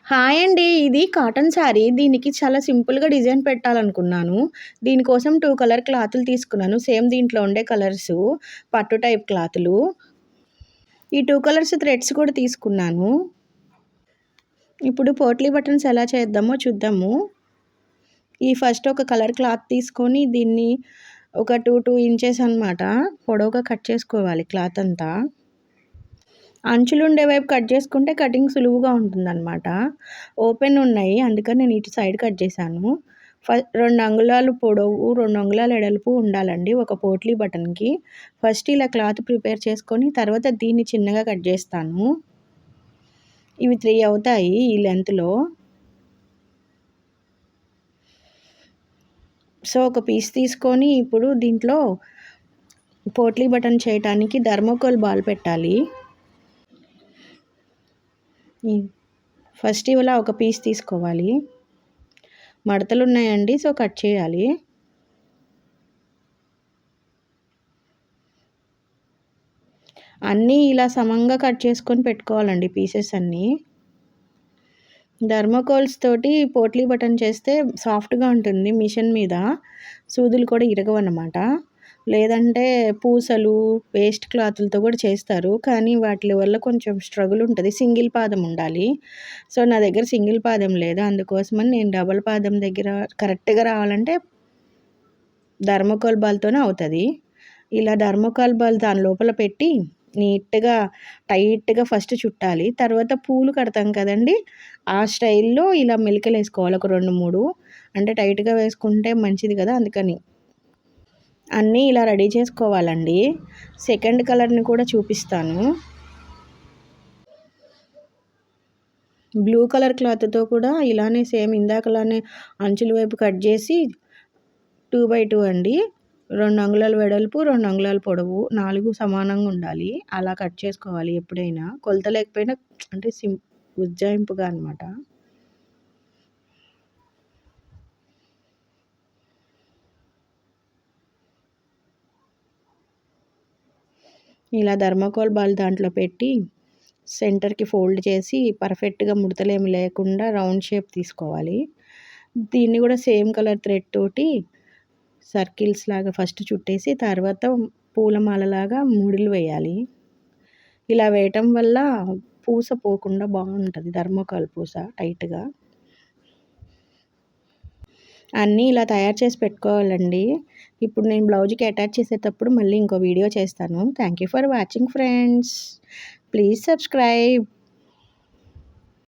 Hi అండి. ఇది cotton sari. దీనికి చాలా సింపుల్‌గా డిజైన్ పెట్టాలనుకున్నాను. దీనికోసం 2 కలర్ క్లాతులు తీసుకున్నాను. సేమ్ దీంట్లో ఉండే కలర్సు. పట్టు టైప్ క్లాతులు. ఈ 2 కలర్స్ థ్రెడ్స్ కూడా తీసుకున్నాను. ఇప్పుడు పోట్లీ బటన్స్ ఎలా చేద్దామో చూద్దాము. ఫస్ట్ ఒక కలర్ క్లాత్ తీసుకొని దీన్ని ఒక 2 ఇంచెస్ అన్నమాట పొడవుగా కట్ చేసుకోవాలి క్లాత్ అంతా. అంచులుండే వైపు కట్ చేసుకుంటే కటింగ్ సులువుగా ఉంటుందన్నమాట. ఓపెన్ ఉన్నాయి. అందుకని నేను ఇటు సైడ్ కట్ చేశాను. 2 అంగుళాలు పొడవు, 2 అంగుళాల వెడల్పు ఉండాలండి ఒక పోట్లీ బటన్‌కి. ఫస్ట్ ఇలా క్లాత్ ప్రిపేర్ చేసుకొని తర్వాత దీన్ని చిన్నగా కట్ చేస్తాను. ఇవి 3 అవుతాయి ఈ లెంగ్త్‌లో. సో, ఒక పీస్ తీసుకొని ఇప్పుడు దీంట్లో పోట్లీ బటన్ చేయటానికి థర్మోకోల్ బాల్ పెట్టాలి. ఫస్ట్ ఇలా ఒక పీస్ తీసుకోవాలి. మడతలు ఉన్నాయండి. సో, కట్ చేయాలి. అన్నీ ఇలా సమంగా కట్ చేసుకొని పెట్టుకోవాలండి పీసెస్ అన్నీ. థర్మోకోల్స్ తోటి పోట్లీ బటన్ చేస్తే సాఫ్ట్‌గా ఉంటుంది మిషన్ మీద. సూదులు కూడా ఇరగవన్నమాట. లేదంటే పూసలు, వేస్ట్ క్లాతులతో కూడా చేస్తారు. కానీ వాటి వల్ల కొంచెం స్ట్రగుల్ ఉంటది. సింగిల్ పాదం ఉండాలి. సో, నా దగ్గర సింగిల్ పాదం లేదు. అందుకోసమని నేను డబుల్ పాదం దగ్గర కరెక్ట్‌గా రావాలంటే థర్మోకోల్ బాల్‌తోనే అవుతది. ఇలా థర్మోకోల్ బాల్ దాని లోపల పెట్టి నీట్‌గా టైట్‌గా ఫస్ట్ చుట్టాలి. తర్వాత పూలు కడతాం కదండీ! ఆ స్టైల్‌లో ఇలా మెలికలేసుకోవాలి ఒక 2, 3 అంటే టైట్‌గా వేసుకుంటే మంచిది కదా! అందుకని. అన్నీ ఇలా రెడీ చేసుకోవాలండి. సెకండ్ కలర్‌ని కూడా చూపిస్తాను. బ్లూ కలర్ క్లాత్‌తో కూడా ఇలానే సేమ్ ఇందాకలానే అంచుల వైపు కట్ చేసి 2/2 అండి. 2 అంగుళాల వెడల్పు, 2 అంగుళాల పొడవు, 4 సమానంగా ఉండాలి. అలా కట్ చేసుకోవాలి ఎప్పుడైనా. కొలత లేకపోయినా అంటే ఉజ్జాయింపుగా అనమాట. ఇలా థర్మాకోల్ బాల్ దాంట్లో పెట్టి సెంటర్‌కి ఫోల్డ్ చేసి పర్ఫెక్ట్‌గా ముడతలేమి లేకుండా రౌండ్ షేప్ తీసుకోవాలి. దీన్ని కూడా సేమ్ కలర్ థ్రెడ్ తోటి సర్కిల్స్ లాగా ఫస్ట్ చుట్టేసి తర్వాత పూలమాలలాగా ముడులు వేయాలి. ఇలా వేయటం వల్ల పూస పోకుండా బాగుంటుంది థర్మాకోల్ పూస టైట్‌గా. అన్నీ ఇలా తయారు చేసి పెట్టుకోవాలండి. ఇప్పుడు నేను బ్లౌజ్‌కి అటాచ్ చేసేటప్పుడు మళ్ళీ ఇంకో వీడియో చేస్తాను. Thank you for watching friends. Please subscribe.